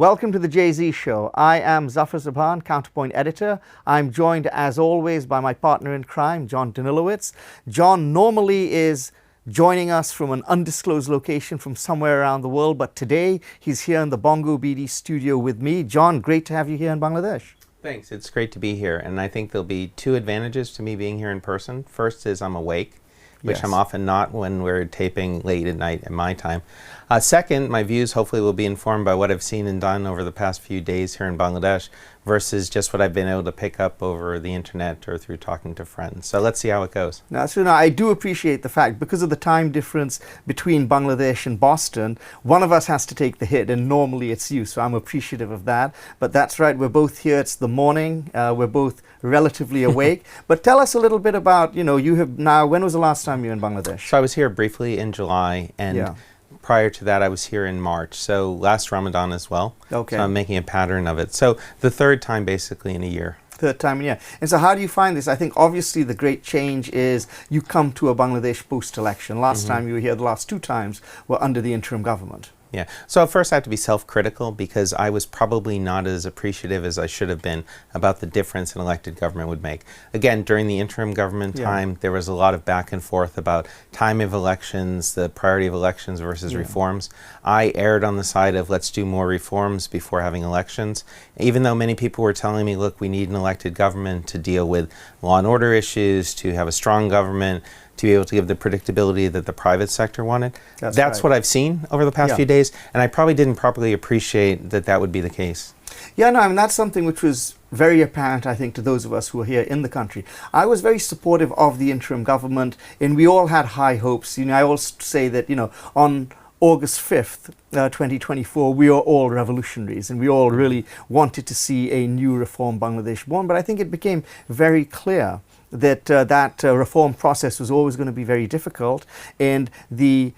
Welcome to the Jay-Z Show. I am Zafar Sobhan, Counterpoint editor. I'm joined, as always, by my partner in crime, John Danilowicz. John normally is joining us from an undisclosed location from somewhere around the world, but today he's here in the BongoBD studio with me. John, great to have you here in Bangladesh. Thanks. It's great to be here, and I think there'll be two advantages to me being here in person. First is I'm awake, which I'm often not when we're taping late at night at my time. Second, my views hopefully will be informed by what I've seen and done over the past few days here in Bangladesh versus just what I've been able to pick up over the internet or through talking to friends. So let's see how it goes. Now, so I do appreciate the fact, because of the time difference between Bangladesh and Boston, one of us has to take the hit, and normally it's you, so I'm appreciative of that. But that's right, we're both here, it's the morning, we're both relatively awake. But tell us a little bit about, you have now, when was the last time you were in Bangladesh? So I was here briefly in July, and prior to that I was here in March, so last Ramadan as well. Okay. So I'm making a pattern of it. So the third time basically in a year. Third time in a year. And so how do you find this? I think obviously the great change is you come to a Bangladesh post-election. Last time you were here, the last two times were under the interim government. Yeah. So first I have to be self-critical because I was probably not as appreciative as I should have been about the difference an elected government would make. Again, during the interim government time, there was a lot of back and forth about time of elections, the priority of elections versus reforms. I erred on the side of let's do more reforms before having elections. Even though many people were telling me, look, we need an elected government to deal with law and order issues, to have a strong government, to be able to give the predictability that the private sector wanted. That's what I've seen over the past few days, and I probably didn't properly appreciate that that would be the case. Yeah, no, I mean, that's something which was very apparent, I think, to those of us who are here in the country. I was very supportive of the interim government, and we all had high hopes. I always say that, on August 5th, 2024, we are all revolutionaries, and we all really wanted to see a new reform Bangladesh born. But I think it became very clear that that reform process was always going to be very difficult, and the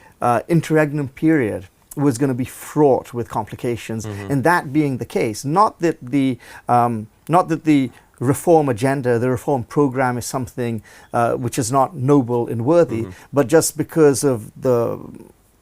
interregnum period was going to be fraught with complications. And that being the case, not that the reform agenda, the reform program is something which is not noble and worthy, but just because of the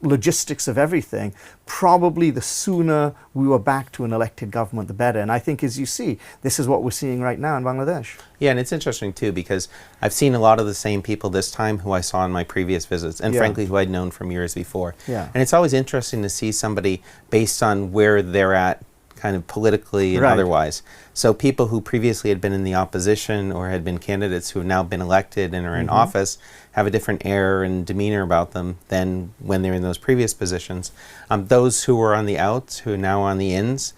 logistics of everything, probably the sooner we were back to an elected government, the better. And I think, as you see, this is what we're seeing right now in Bangladesh. Yeah, and it's interesting too, because I've seen a lot of the same people this time who I saw in my previous visits, and frankly who I'd known from years before. And it's always interesting to see somebody based on where they're at kind of politically and otherwise. So people who previously had been in the opposition or had been candidates who have now been elected and are in office have a different air and demeanor about them than when they're in those previous positions. Those who were on the outs, who are now on the ins,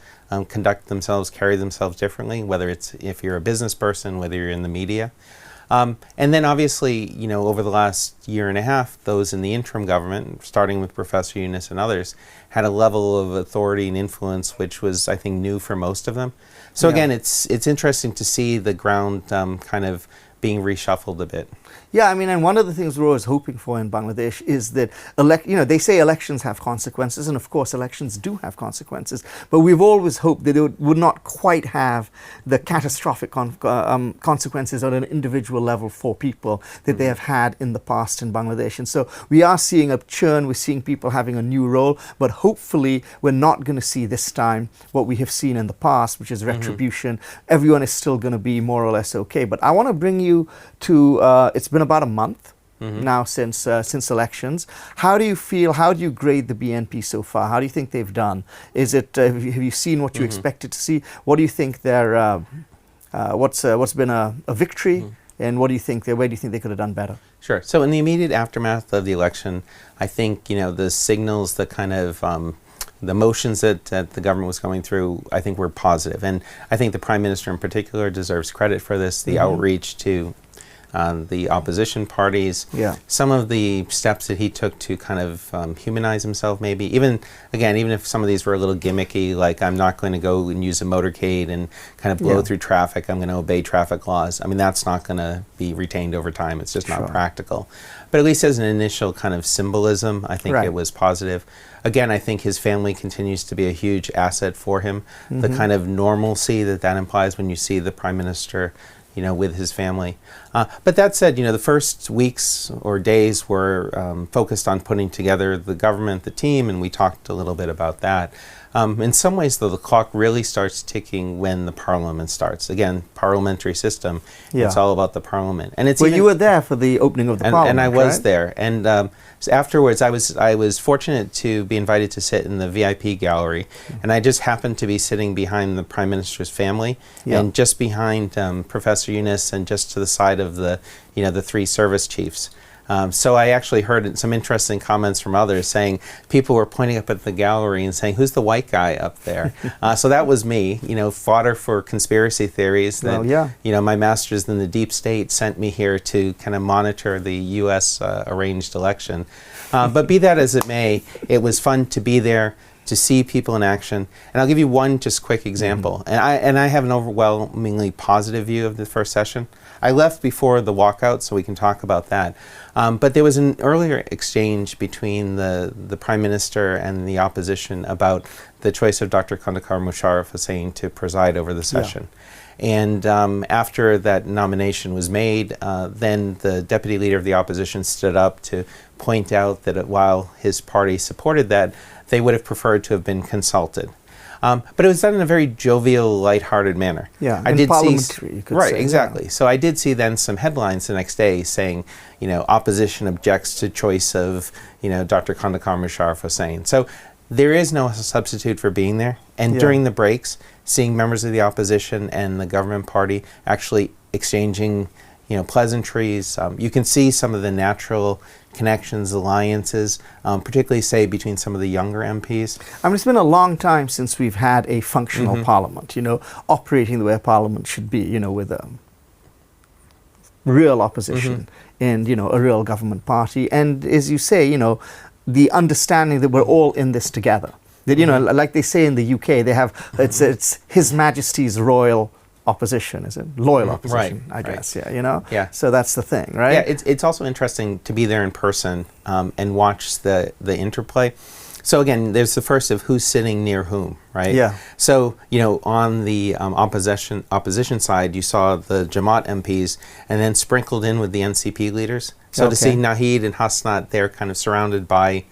conduct themselves, carry themselves differently, whether it's if you're a business person, whether you're in the media. And then obviously, over the last year and a half, those in the interim government, starting with Professor Yunus and others, had a level of authority and influence which was, I think, new for most of them. So again, it's interesting to see the ground kind of being reshuffled a bit. Yeah, I mean, and one of the things we're always hoping for in Bangladesh is that, they say elections have consequences, and of course elections do have consequences, but we've always hoped that it would not quite have the catastrophic consequences on an individual level for people that they have had in the past in Bangladesh. And so we are seeing a churn, we're seeing people having a new role, but hopefully we're not going to see this time what we have seen in the past, which is retribution. Everyone is still going to be more or less okay. But I want to bring you to, it's been about a month now since elections. How do you feel? How do you grade the BNP so far? How do you think they've done? Is it have you seen what you expected to see? What do you think their what's been a victory, and what do you think where do you think they could have done better? Sure. So in the immediate aftermath of the election, I think the signals, the kind of the motions that the government was going through, I think were positive, and I think the Prime Minister in particular deserves credit for this. The outreach to the opposition parties, some of the steps that he took to kind of humanize himself, maybe even if some of these were a little gimmicky, like I'm not going to go and use a motorcade and kind of blow through traffic, I'm going to obey traffic laws. I mean, that's not going to be retained over time. It's just not practical. But at least as an initial kind of symbolism, I think it was positive. Again, I think his family continues to be a huge asset for him. The kind of normalcy that implies when you see the Prime Minister with his family. But that said, the first weeks or days were focused on putting together the government, the team, and we talked a little bit about that. In some ways, though, the clock really starts ticking when the parliament starts. Again, parliamentary system, it's all about the parliament. And it's you were there for the opening of the parliament, and I was right? there. And so afterwards, I was fortunate to be invited to sit in the VIP gallery, and I just happened to be sitting behind the Prime Minister's family, and just behind Professor Yunus, and just to the side of the the three service chiefs. So I actually heard some interesting comments from others saying people were pointing up at the gallery and saying, "Who's the white guy up there?" So that was me, fodder for conspiracy theories that, my master's in the deep state sent me here to kind of monitor the U.S. Arranged election. But be that as it may, it was fun to be there, to see people in action. And I'll give you one just quick example. And I have an overwhelmingly positive view of the first session. I left before the walkout, so we can talk about that. But there was an earlier exchange between the Prime Minister and the opposition about the choice of Dr. Kandahar Musharraf Hussain to preside over the session. And after that nomination was made, then the deputy leader of the opposition stood up to point out that while his party supported that, they would have preferred to have been consulted. But it was done in a very jovial, lighthearted manner. Yeah, I did parliamentary, you could right, say, exactly. So I did see then some headlines the next day saying, opposition objects to choice of, Dr. Kandahar Musharraf Hussain. So there is no substitute for being there. And during the breaks, seeing members of the opposition and the government party actually exchanging, pleasantries. You can see some of the natural connections, alliances, particularly, say, between some of the younger MPs. I mean, it's been a long time since we've had a functional parliament, operating the way a parliament should be, with a real opposition and, a real government party. And as you say, the understanding that we're all in this together. That, like they say in the UK, they have, it's His Majesty's Royal Opposition, is it? Loyal opposition, I guess, Yeah. So that's the thing, right? Yeah, it's also interesting to be there in person and watch the interplay. So again, there's the first of who's sitting near whom, right? Yeah. So, on the opposition side, you saw the Jamaat MPs and then sprinkled in with the NCP leaders. So to see Nahid and Hasnat, they're kind of surrounded by,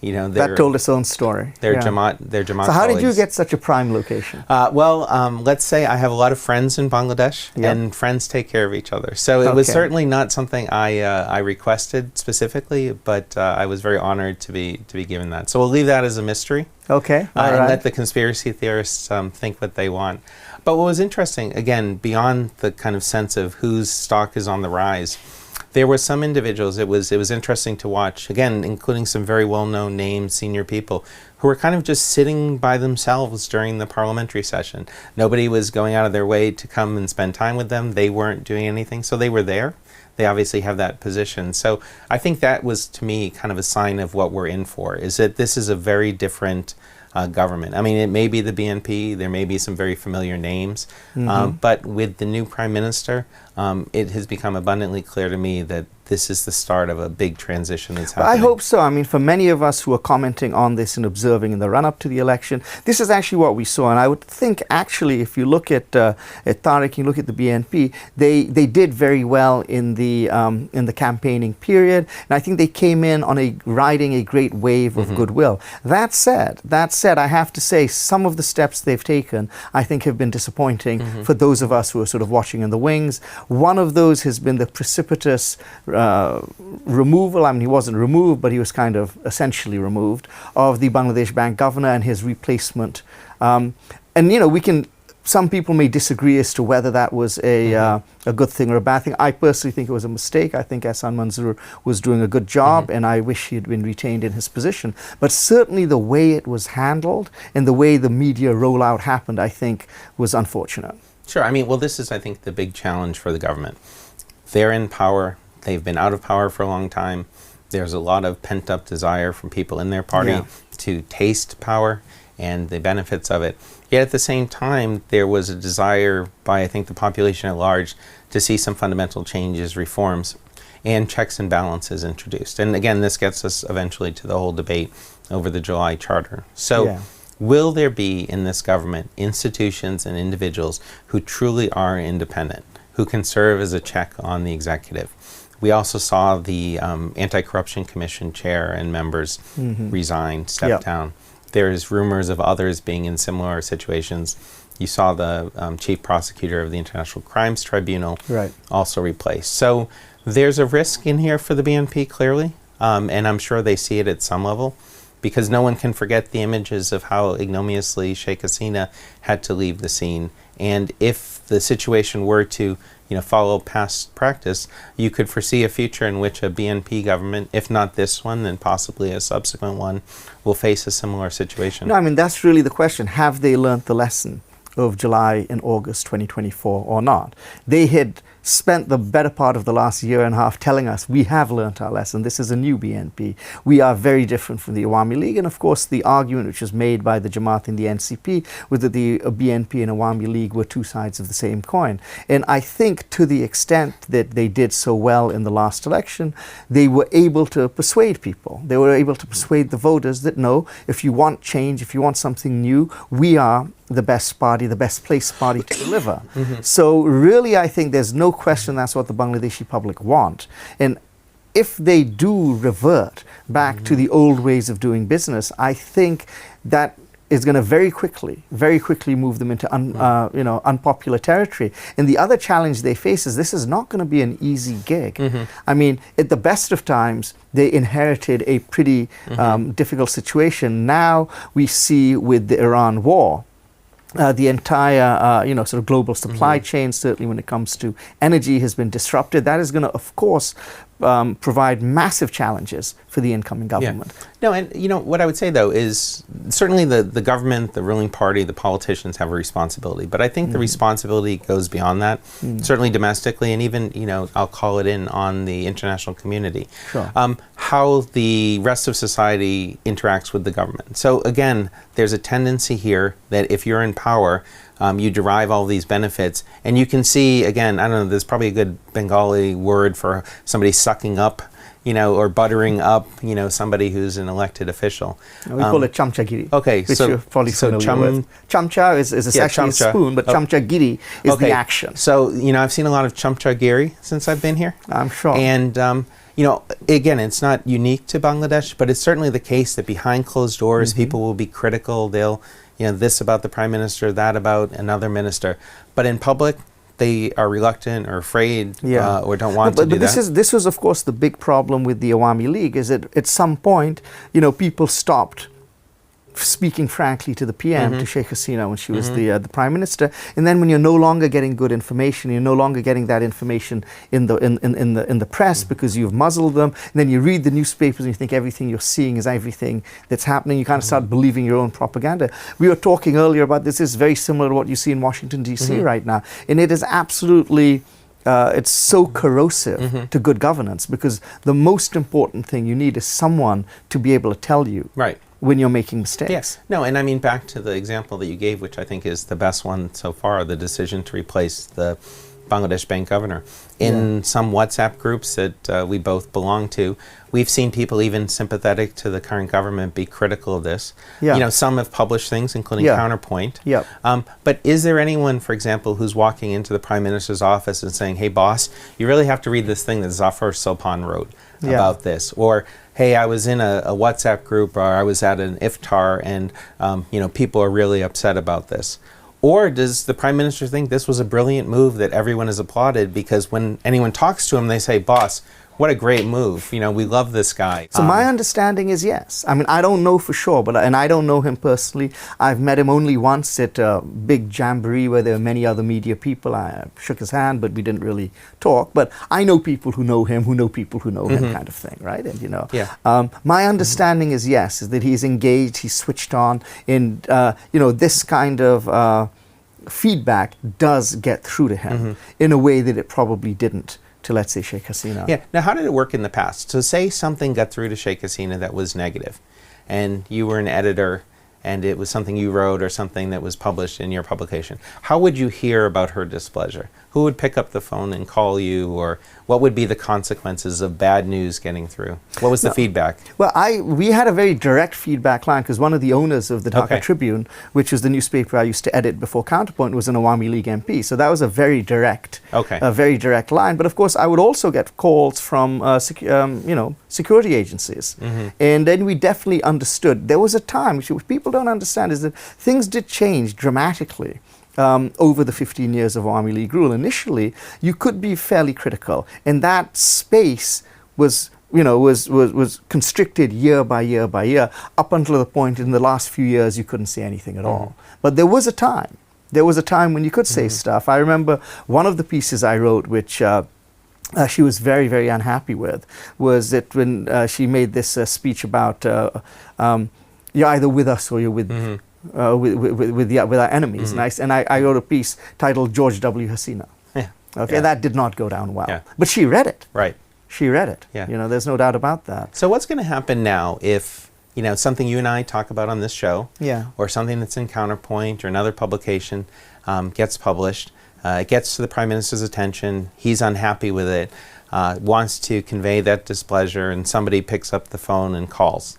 that told its own story. Their Jamaat So how did you colleagues. get such a prime location? Let's say I have a lot of friends in Bangladesh, and friends take care of each other. So it was certainly not something I requested specifically, but I was very honored to be given that. So we'll leave that as a mystery. Okay. And let the conspiracy theorists think what they want. But what was interesting, again, beyond the kind of sense of whose stock is on the rise, there were some individuals, it was interesting to watch, again, including some very well-known names, senior people, who were kind of just sitting by themselves during the parliamentary session. Nobody was going out of their way to come and spend time with them. They weren't doing anything, so they were there. They obviously have that position. So I think that was, to me, kind of a sign of what we're in for, is that this is a very different government. I mean, it may be the BNP, there may be some very familiar names, but with the new Prime Minister, it has become abundantly clear to me that this is the start of a big transition that's happening. I hope so. I mean, for many of us who are commenting on this and observing in the run-up to the election, this is actually what we saw. And I would think, actually, if you look at Tariq, you look at the BNP, they did very well in the campaigning period. And I think they came in on riding a great wave of goodwill. That said, I have to say some of the steps they've taken, I think, have been disappointing for those of us who are sort of watching in the wings. One of those has been the precipitous removal, I mean, he wasn't removed, but he was kind of essentially removed, of the Bangladesh Bank governor and his replacement. And, some people may disagree as to whether that was a good thing or a bad thing. I personally think it was a mistake. I think Ehsan Manzoor was doing a good job, and I wish he had been retained in his position. But certainly the way it was handled and the way the media rollout happened, I think, was unfortunate. Sure. I mean, well, this is, I think, the big challenge for the government. They're in power. They've been out of power for a long time. There's a lot of pent-up desire from people in their party to taste power and the benefits of it. Yet at the same time, there was a desire by, I think, the population at large to see some fundamental changes, reforms, and checks and balances introduced. And again, this gets us eventually to the whole debate over the July Charter. So will there be in this government institutions and individuals who truly are independent, who can serve as a check on the executive. We also saw the Anti-Corruption Commission chair and members resign, step down. There's rumors of others being in similar situations. You saw the chief prosecutor of the International Crimes Tribunal also replaced. So there's a risk in here for the BNP, clearly, and I'm sure they see it at some level, because no one can forget the images of how ignominiously Sheikh Hasina had to leave the scene. And if the situation were to follow past practice, you could foresee a future in which a BNP government, if not this one, then possibly a subsequent one, will face a similar situation. No, I mean, that's really the question. Have they learnt the lesson of July and August 2024 or not? They had spent the better part of the last year and a half telling us we have learnt our lesson. This is a new BNP. We are very different from the Awami League. And of course, the argument which was made by the Jamaat and the NCP was that the BNP and Awami League were two sides of the same coin. And I think to the extent that they did so well in the last election, they were able to persuade people. They were able to persuade the voters that no, if you want change, if you want something new, we are the best party, the best placed party to deliver. So really, I think there's no question that's what the Bangladeshi public want. And if they do revert back to the old ways of doing business, I think that is going to very quickly move them into unpopular territory. And the other challenge they face is this is not going to be an easy gig. I mean, at the best of times, they inherited a pretty difficult situation. Now we see with the Iran war, the entire, sort of global supply chain, certainly when it comes to energy, has been disrupted. That is going to, of course, provide massive challenges for the incoming government. No, and what I would say though is certainly the government, the ruling party, the politicians have a responsibility, but I think the responsibility goes beyond that, certainly domestically, and even, I'll call it in on the international community. How the rest of society interacts with the government. So again, there's a tendency here that if you're in power, you derive all these benefits, and you can see, again, I don't know, there's probably a good Bengali word for somebody sucking up, or buttering up, somebody who's an elected official. We call it chamchagiri. Okay, which you're probably familiar with. Chamcha is essentially a spoon, but chamchagiri is the action. So, I've seen a lot of chamchagiri since I've been here. I'm sure. And, again, it's not unique to Bangladesh, but it's certainly the case that behind closed doors, people will be critical. They'll this about the prime minister, that about another minister. But in public, they are reluctant or afraid or don't want to do that. This was, of course, the big problem with the Awami League, is that at some point, people stopped speaking frankly to the PM, to Sheikh Hasina when she was the prime minister, and then when you're no longer getting good information, you're no longer getting that information in the press because you've muzzled them, and then you read the newspapers and you think everything you're seeing is everything that's happening. You kind of start believing your own propaganda. We were talking earlier about this is very similar to what you see in Washington D.C. right now, and it is absolutely it's so corrosive to good governance, because the most important thing you need is someone to be able to tell you when you're making mistakes. Yes. No, and I mean, back to the example that you gave, which I think is the best one so far, the decision to replace the Bangladesh bank governor. In some WhatsApp groups that we both belong to, we've seen people even sympathetic to the current government be critical of this. Some have published things, including Counterpoint. But is there anyone, for example, who's walking into the Prime Minister's office and saying, hey, boss, you really have to read this thing that Zafar Sobhan wrote about this? Or, hey, I was in a WhatsApp group, or I was at an iftar, and people are really upset about this. Or does the Prime Minister think this was a brilliant move that everyone has applauded, because when anyone talks to him, they say, boss, what a great move. We love this guy. So my understanding is yes. I mean, I don't know for sure, and I don't know him personally. I've met him only once at a big jamboree where there were many other media people. I shook his hand, but we didn't really talk. But I know people who know him, who know people who know him, kind of thing, right? And my understanding is yes, is that he's engaged, he's switched on, and this kind of feedback does get through to him in a way that it probably didn't to, let's say, Sheikh Hasina. Yeah. Now, how did it work in the past? So say something got through to Sheikh Hasina that was negative, and you were an editor, and it was something you wrote or something that was published in your publication. How would you hear about her displeasure? who would pick up the phone and call you, or what would be the consequences of bad news getting through? What was the feedback? Well, we had a very direct feedback line, because one of the owners of the Dhaka Tribune, which was the newspaper I used to edit before Counterpoint, was an Awami League MP. So that was a very direct line. But of course, I would also get calls from security agencies. And then we definitely understood. There was a time, which people don't understand, is that things did change dramatically. Over the 15 years of Awami League rule. Initially, you could be fairly critical, and that space was constricted year by year by year, up until the point in the last few years you couldn't say anything at all. But there was a time. There was a time when you could say stuff. I remember one of the pieces I wrote, which she was very, very unhappy with, was that when she made this speech about you're either with us or you're with our enemies. And I wrote a piece titled George W. Hasina. That did not go down well. But she read it. Right. She read it. There's no doubt about that. So what's going to happen now if, something you and I talk about on this show, or something that's in Counterpoint or another publication gets published, it gets to the Prime Minister's attention, he's unhappy with it, wants to convey that displeasure, and somebody picks up the phone and calls.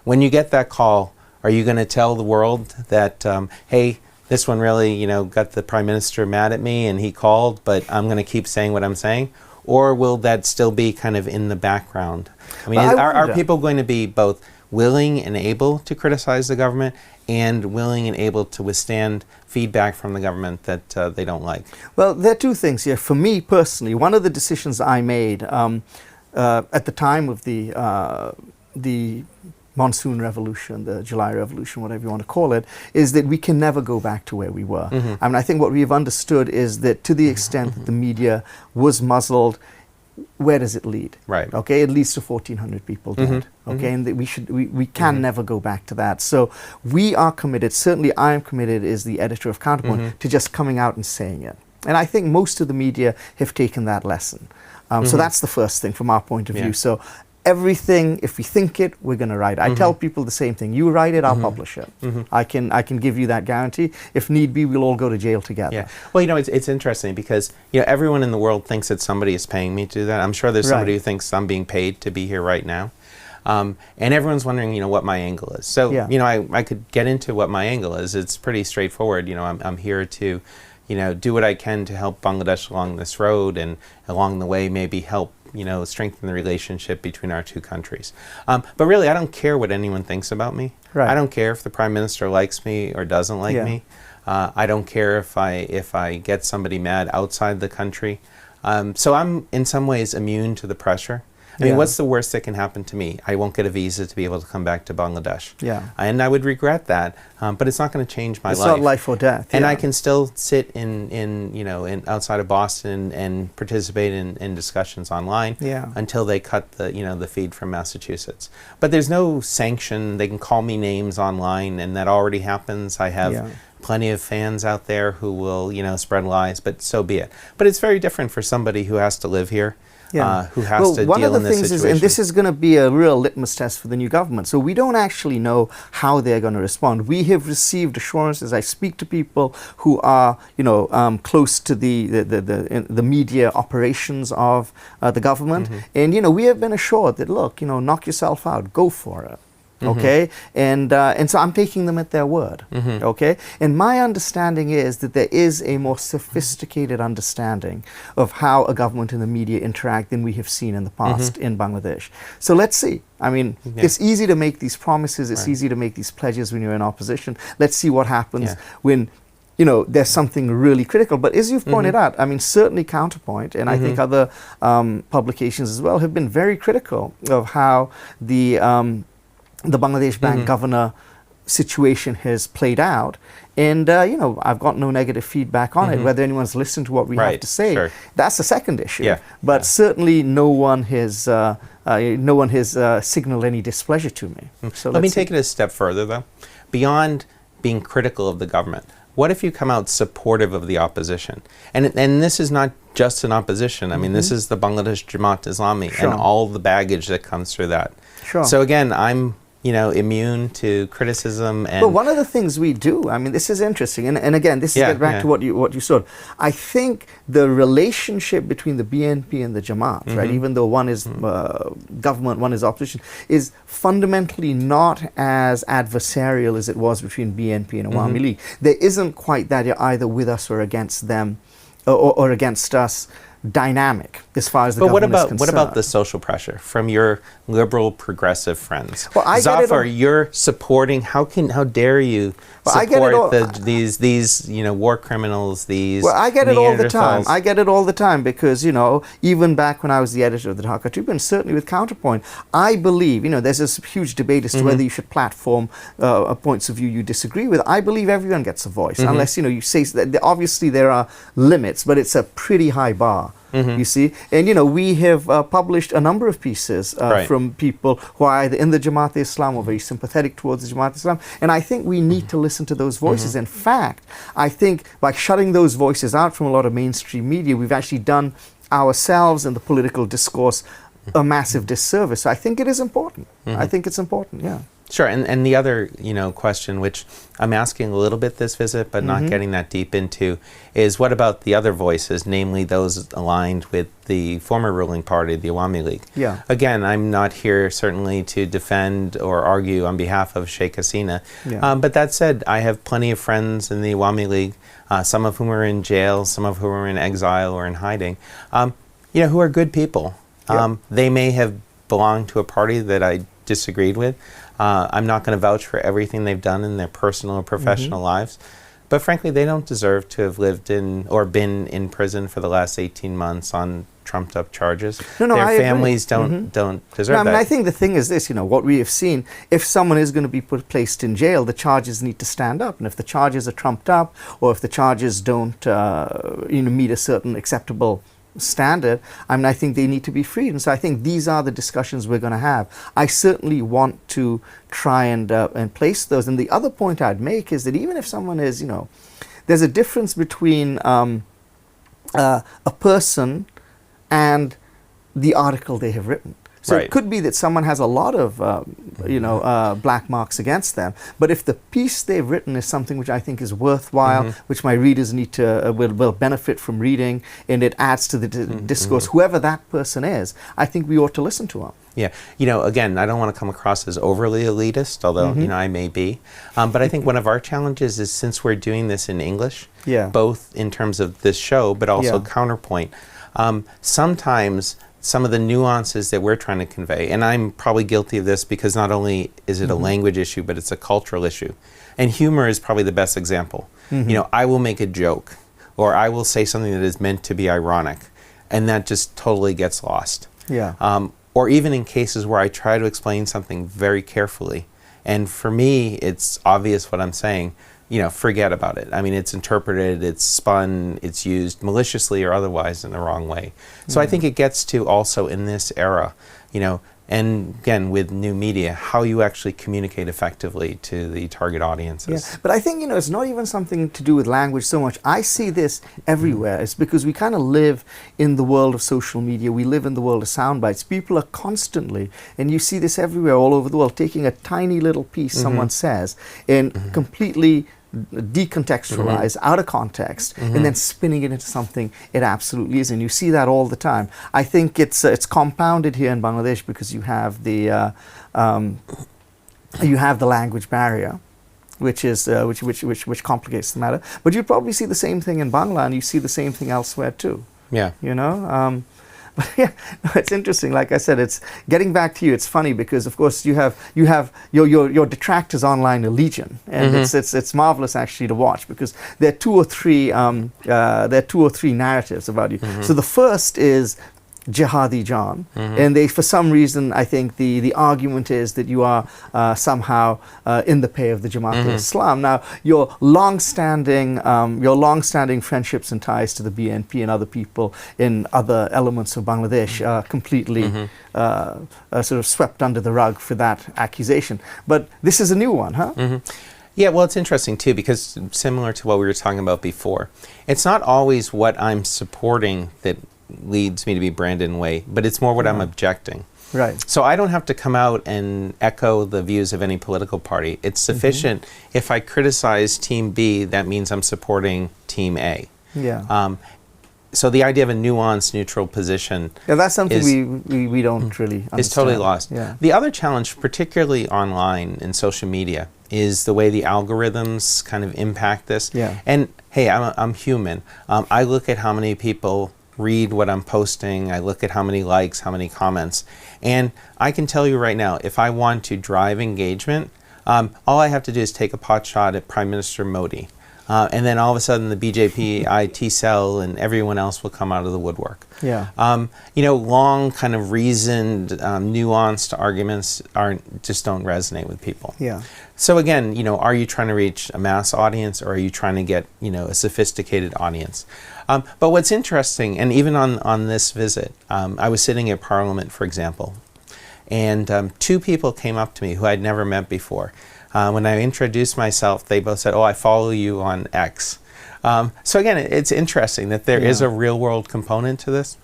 When you get that call, are you going to tell the world that, hey, this one really, got the Prime Minister mad at me and he called, but I'm going to keep saying what I'm saying? Or will that still be kind of in the background? I mean, are people going to be both willing and able to criticize the government and willing and able to withstand feedback from the government that they don't like? Well, there are two things here. For me personally, one of the decisions I made at the time of the Monsoon Revolution, the July Revolution, whatever you want to call it, is that we can never go back to where we were. I mean, I think what we've understood is that to the extent that the media was muzzled, where does it lead? Right. Okay, it leads to 1,400 people dead. Okay, and that we can never go back to that. So we are committed, certainly I am committed as the editor of Counterpoint, to just coming out and saying it. And I think most of the media have taken that lesson. So that's the first thing from our point of view. So everything, if we think it, we're going to write it. I tell people the same thing. You write it, I'll publish it. I can give you that guarantee. If need be, we'll all go to jail together. Yeah. Well, it's interesting because everyone in the world thinks that somebody is paying me to do that. I'm sure there's somebody who thinks I'm being paid to be here right now. And everyone's wondering, what my angle is. So, I could get into what my angle is. It's pretty straightforward. I'm here to, do what I can to help Bangladesh along this road, and along the way maybe help strengthen the relationship between our two countries. But really, I don't care what anyone thinks about me. Right. I don't care if the Prime Minister likes me or doesn't like me. I don't care if I get somebody mad outside the country. So I'm in some ways immune to the pressure. I mean, what's the worst that can happen to me? I won't get a visa to be able to come back to Bangladesh. And I would regret that, but it's not going to change my life. It's not life or death. And I can still sit in outside of Boston and participate in discussions online until they cut the feed from Massachusetts. But there's no sanction. They can call me names online, and that already happens. I have plenty of fans out there who will spread lies, but so be it. But it's very different for somebody who has to live here. Who has to deal in this situation. And this is going to be a real litmus test for the new government. So we don't actually know how they're going to respond. We have received assurances. I speak to people who are, close to the media operations of the government, and we have been assured that, look, knock yourself out, go for it. Okay, and so I'm taking them at their word. Okay, and my understanding is that there is a more sophisticated understanding of how a government and the media interact than we have seen in the past in Bangladesh. So let's see. I mean, it's easy to make these promises. It's easy to make these pledges when you're in opposition. Let's see what happens when there's something really critical. But as you've pointed out, I mean, certainly Counterpoint, and I think other publications as well, have been very critical of how the Bangladesh Bank governor situation has played out. And, I've got no negative feedback on it. Whether anyone's listened to what we have to say, that's the second issue. But certainly no one has signaled any displeasure to me. So let me take it a step further, though. Beyond being critical of the government, what if you come out supportive of the opposition? And this is not just an opposition. I mean, this is the Bangladesh Jamaat Islami and all the baggage that comes through that. So again, I'm immune to criticism. And but one of the things we do, I mean, this is interesting, and again, this is get back to what you said. I think the relationship between the BNP and the Jamaat, right, even though one is government, one is opposition, is fundamentally not as adversarial as it was between BNP and Awami League. There isn't quite that you're either with us or against them, or against us dynamic as far as the government is concerned. What about the social pressure from your liberal progressive friends? Well, Zafar, you're supporting. How dare you support these war criminals? Well, I get it all the time. I get it all the time because even back when I was the editor of the Dhaka Tribune, certainly with Counterpoint, I believe there's this huge debate as to whether you should platform points of view you disagree with. I believe everyone gets a voice unless you say that. Obviously there are limits, but it's a pretty high bar. You see, and we have published a number of pieces from people who are either in the Jamaat-e-Islam or very sympathetic towards the Jamaat-e-Islam, and I think we need to listen to those voices. In fact, I think by shutting those voices out from a lot of mainstream media, we've actually done ourselves and the political discourse a massive disservice. So I think it is important. I think it's important, yeah. Sure, and the other question, which I'm asking a little bit this visit, but not getting that deep into, is what about the other voices, namely those aligned with the former ruling party, the Awami League? Yeah. Again, I'm not here certainly to defend or argue on behalf of Sheikh Hasina, but that said, I have plenty of friends in the Awami League, some of whom are in jail, some of whom are in exile or in hiding, who are good people. They may have belonged to a party that I disagreed with. I'm not going to vouch for everything they've done in their personal or professional lives, but frankly, they don't deserve to have lived in or been in prison for the last 18 months on trumped-up charges. Their families don't deserve that. I mean, I think the thing is this, what we have seen, if someone is going to be placed in jail, the charges need to stand up, and if the charges are trumped up, or if the charges don't, meet a certain acceptable standard, I think they need to be freed. And so I think these are the discussions we're going to have. I certainly want to try and place those. And the other point I'd make is that even if someone is, there's a difference between a person and the article they have written. So it could be that someone has a lot of, black marks against them. But if the piece they've written is something which I think is worthwhile, which my readers need to will benefit from reading, and it adds to the discourse, whoever that person is, I think we ought to listen to them. Yeah, again, I don't want to come across as overly elitist, although I may be. But I think one of our challenges is, since we're doing this in English, both in terms of this show, but also Counterpoint, sometimes some of the nuances that we're trying to convey, and I'm probably guilty of this because not only is it a language issue, but it's a cultural issue. And humor is probably the best example. I will make a joke, or I will say something that is meant to be ironic, and that just totally gets lost. Or even in cases where I try to explain something very carefully, and for me, it's obvious what I'm saying, forget about it. I mean, it's interpreted, it's spun, it's used maliciously or otherwise in the wrong way. So I think it gets to also in this era, and again, with new media, how you actually communicate effectively to the target audiences. But I think, it's not even something to do with language so much. I see this everywhere. It's because we kind of live in the world of social media. We live in the world of sound bites. People are constantly, and you see this everywhere all over the world, taking a tiny little piece someone says and completely decontextualize, out of context, and then spinning it into something it absolutely is. And you see that all the time. I think it's compounded here in Bangladesh because you have the language barrier, which is which complicates the matter. But you probably see the same thing in Bangla, and you see the same thing elsewhere too. But it's interesting. Like I said, it's getting back to you. It's funny because, of course, you have your detractors online, a legion, and it's marvelous actually to watch because there are two or three narratives about you. So the first is Jihadi John, and they, for some reason, I think the argument is that you are somehow in the pay of the Jamaat-e-Islam. Now, your long-standing friendships and ties to the BNP and other people in other elements of Bangladesh are completely sort of swept under the rug for that accusation. But this is a new one, huh? Yeah, well, it's interesting too because similar to what we were talking about before, it's not always what I'm supporting that leads me to be branded in a way, but it's more what I'm objecting. Right. So I don't have to come out and echo the views of any political party. It's sufficient if I criticize Team B, that means I'm supporting Team A. Yeah. So the idea of a nuanced, neutral position that's something we don't really understand. Is totally lost. Yeah. The other challenge, particularly online and social media, is the way the algorithms kind of impact this. Yeah. And hey, I'm human. I look at how many people read what I'm posting. I look at how many likes, how many comments. And I can tell you right now, if I want to drive engagement, all I have to do is take a pot shot at Prime Minister Modi. And then all of a sudden the BJP, T-Cell, and everyone else will come out of the woodwork. Yeah. Long kind of reasoned, nuanced arguments just don't resonate with people. Yeah. So again, are you trying to reach a mass audience, or are you trying to get, a sophisticated audience? But what's interesting, and even on this visit, I was sitting at Parliament, for example, and two people came up to me who I'd never met before. When I introduced myself, they both said, "Oh, I follow you on X." So again, it's interesting that there is a real-world component to this.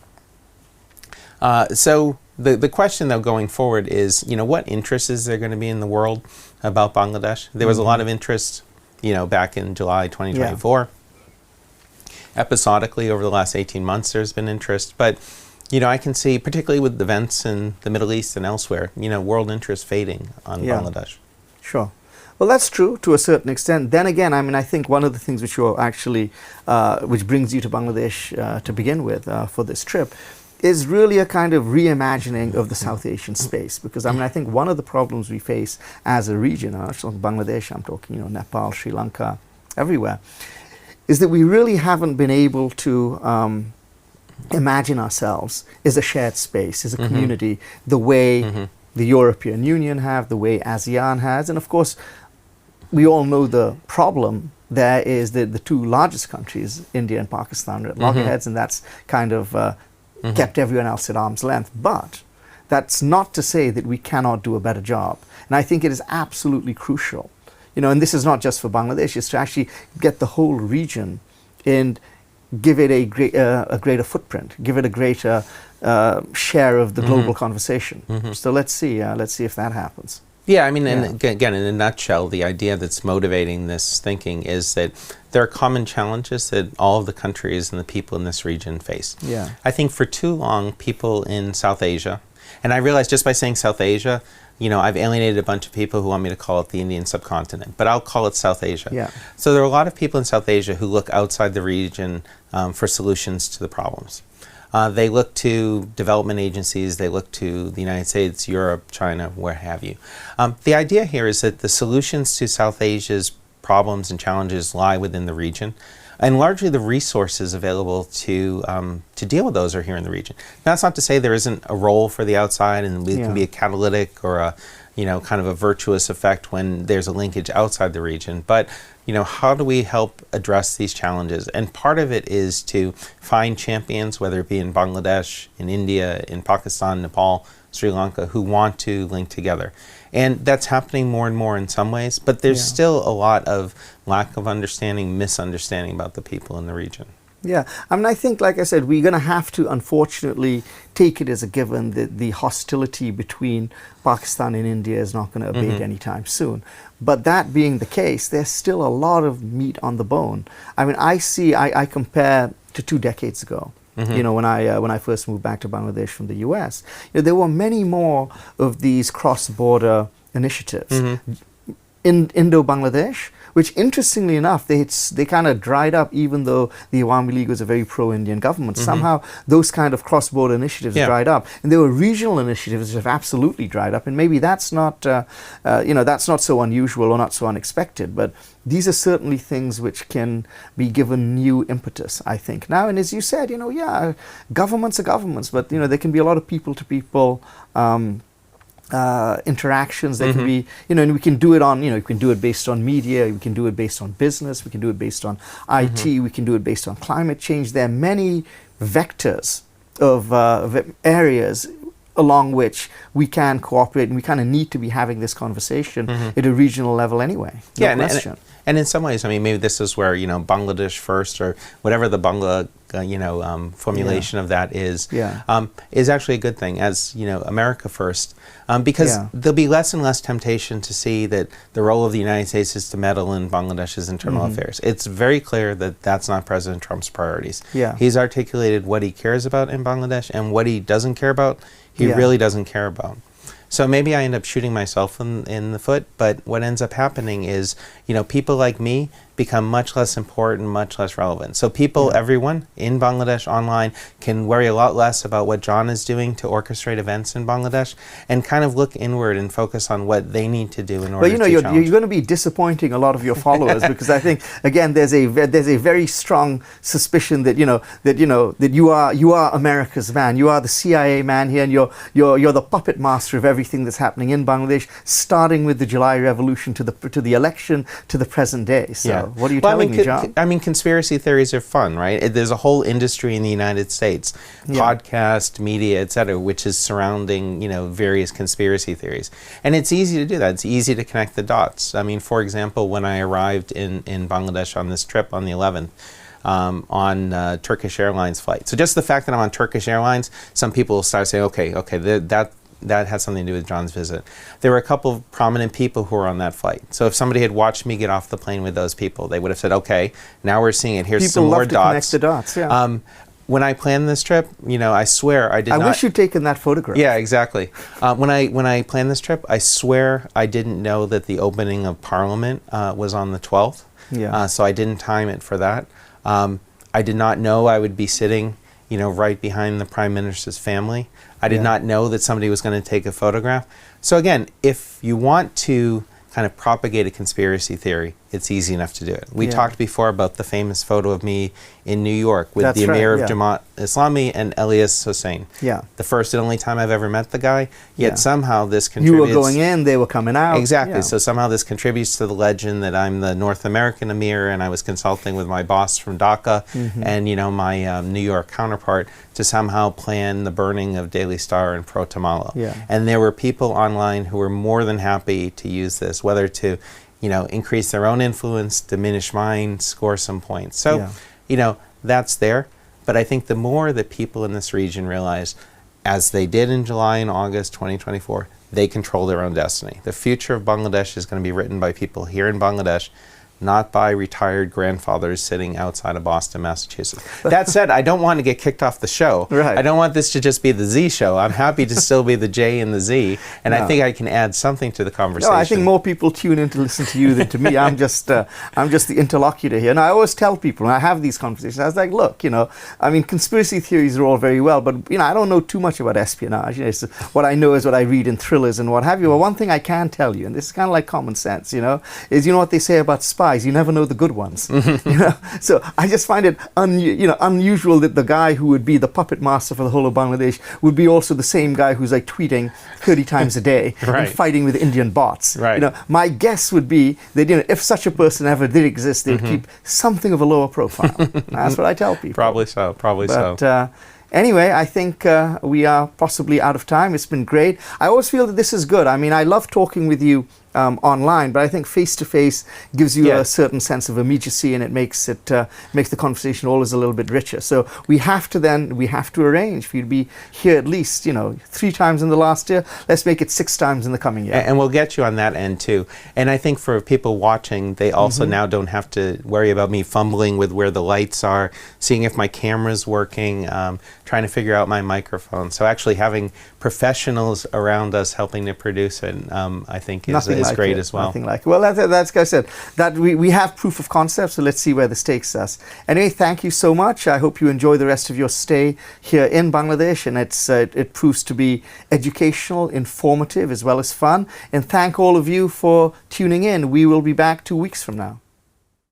So the question, though, going forward is, what interest is there going to be in the world about Bangladesh? There was a lot of interest, back in July 2024. Episodically, over the last 18 months, there's been interest. But, I can see, particularly with events in the Middle East and elsewhere, world interest fading on Bangladesh. Sure. Well, that's true to a certain extent. Then again, I think one of the things which you're actually, which brings you to Bangladesh to begin with for this trip, is really a kind of reimagining of the South Asian space. Because I think one of the problems we face as a region, so Bangladesh, I'm talking, Nepal, Sri Lanka, everywhere, is that we really haven't been able to imagine ourselves as a shared space, as a community, the way the European Union have, the way ASEAN has, and of course, we all know the problem there is that the two largest countries, India and Pakistan, are at loggerheads, and that's kind of kept everyone else at arm's length. But that's not to say that we cannot do a better job. And I think it is absolutely crucial. And this is not just for Bangladesh, it's to actually get the whole region and give it a greater footprint, give it a greater share of the global conversation. So let's see if that happens. Yeah, and again, in a nutshell, the idea that's motivating this thinking is that there are common challenges that all of the countries and the people in this region face. Yeah. I think for too long, people in South Asia, and I realize just by saying South Asia, I've alienated a bunch of people who want me to call it the Indian subcontinent, but I'll call it South Asia. Yeah. So there are a lot of people in South Asia who look outside the region for solutions to the problems. They look to development agencies, they look to the United States, Europe, China, where have you. The idea here is that the solutions to South Asia's problems and challenges lie within the region, and largely the resources available to deal with those are here in the region. Now, that's not to say there isn't a role for the outside, and it can be a catalytic or a kind of a virtuous effect when there's a linkage outside the region. But how do we help address these challenges? And part of it is to find champions, whether it be in Bangladesh, in India, in Pakistan, Nepal, Sri Lanka, who want to link together. And that's happening more and more in some ways, but there's still a lot of lack of understanding, misunderstanding about the people in the region. Yeah, I think, like I said, we're going to have to, unfortunately, take it as a given that the hostility between Pakistan and India is not going to abate anytime soon. But that being the case, there's still a lot of meat on the bone. I compare to 2 decades ago. When I first moved back to Bangladesh from the US, there were many more of these cross-border initiatives. In Indo-Bangladesh, which interestingly enough, they kind of dried up, even though the Awami League was a very pro-Indian government. Somehow those kind of cross-border initiatives dried up. And there were regional initiatives that have absolutely dried up. And maybe that's not, that's not so unusual or not so unexpected. But these are certainly things which can be given new impetus, I think. Now, and as you said, governments are governments, but, there can be a lot of people-to-people interactions that can be, and we can do it on, we can do it based on media, we can do it based on business, we can do it based on IT, we can do it based on climate change. There are many vectors of areas along which we can cooperate, and we kind of need to be having this conversation at a regional level anyway. No question. And in some ways, maybe this is where, Bangladesh first, or whatever the formulation of that is actually a good thing, as America first, because there'll be less and less temptation to see that the role of the United States is to meddle in Bangladesh's internal affairs. It's very clear that that's not President Trump's priorities. He's articulated what he cares about in Bangladesh, and what he doesn't care about, he really doesn't care about. So maybe I end up shooting myself in the foot, but what ends up happening is, people like me become much less important, much less relevant. So people, everyone in Bangladesh online can worry a lot less about what John is doing to orchestrate events in Bangladesh, and kind of look inward and focus on what they need to do in order to challenge. You're going to be disappointing a lot of your followers because I think, again, there's a very strong suspicion that you are America's man. You are the CIA man here, and you're the puppet master of everything that's happening in Bangladesh, starting with the July Revolution to the election to the present day. So what are you telling me, John? I mean, conspiracy theories are fun, right? There's a whole industry in the United States, podcast, media, etc., which is surrounding, various conspiracy theories. And it's easy to do that. It's easy to connect the dots. I mean, for example, when I arrived in Bangladesh on this trip on the 11th, on Turkish Airlines flight. So just the fact that I'm on Turkish Airlines, some people will start saying, okay, that has something to do with John's visit. There were a couple of prominent people who were on that flight. So if somebody had watched me get off the plane with those people, they would have said, okay, now we're seeing it. Here's some more dots. People love to connect the dots, when I planned this trip, I swear I did not... I wish you'd taken that photograph. Yeah, exactly. When I planned this trip, I swear I didn't know that the opening of Parliament was on the 12th. So I didn't time it for that. I did not know I would be sitting, right behind the Prime Minister's family. I did not know that somebody was going to take a photograph. So again, if you want to kind of propagate a conspiracy theory, it's easy enough to do it. We talked before about the famous photo of me in New York with the Emir of Jamaat Islami and Elias Hussein. The first and only time I've ever met the guy, yet somehow this contributes... You were going in, they were coming out. Exactly. So somehow this contributes to the legend that I'm the North American Emir, and I was consulting with my boss from Dhaka and, my New York counterpart to somehow plan the burning of Daily Star and Pro Tamala. And there were people online who were more than happy to use this, whether to increase their own influence, diminish mine, score some points. So, that's there. But I think the more that people in this region realize, as they did in July and August 2024, they control their own destiny. The future of Bangladesh is going to be written by people here in Bangladesh, not by retired grandfathers sitting outside of Boston, Massachusetts. That said, I don't want to get kicked off the show. I don't want this to just be the Z show. I'm happy to still be the J and the Z, and I think I can add something to the conversation. No, I think more people tune in to listen to you than to me. I'm just the interlocutor here. And I always tell people, when I have these conversations, I was like, look, conspiracy theories are all very well, but, I don't know too much about espionage. What I know is what I read in thrillers and what have you. Well, one thing I can tell you, and this is kind of like common sense, is what they say about spies. You never know the good ones. So I just find it unusual that the guy who would be the puppet master for the whole of Bangladesh would be also the same guy who's like tweeting 30 times a day and fighting with Indian bots. My guess would be that if such a person ever did exist, they'd keep something of a lower profile. That's what I tell people. Probably so. But, anyway, I think we are possibly out of time. It's been great. I always feel that this is good. I mean, I love talking with you online, but I think face-to-face gives you a certain sense of immediacy, and it makes the conversation always a little bit richer. So we have to arrange for you to be here at least 3 times in the last year. Let's make it 6 times in the coming year. And we'll get you on that end too. And I think for people watching, they also now don't have to worry about me fumbling with where the lights are, seeing if my camera's working, trying to figure out my microphone. So actually having professionals around us helping to produce it, I think is great as well. Nothing like it. Well, that's like I said, that we have proof of concept, so let's see where this takes us. Anyway, thank you so much. I hope you enjoy the rest of your stay here in Bangladesh, and it proves to be educational, informative, as well as fun. And thank all of you for tuning in. We will be back 2 weeks from now.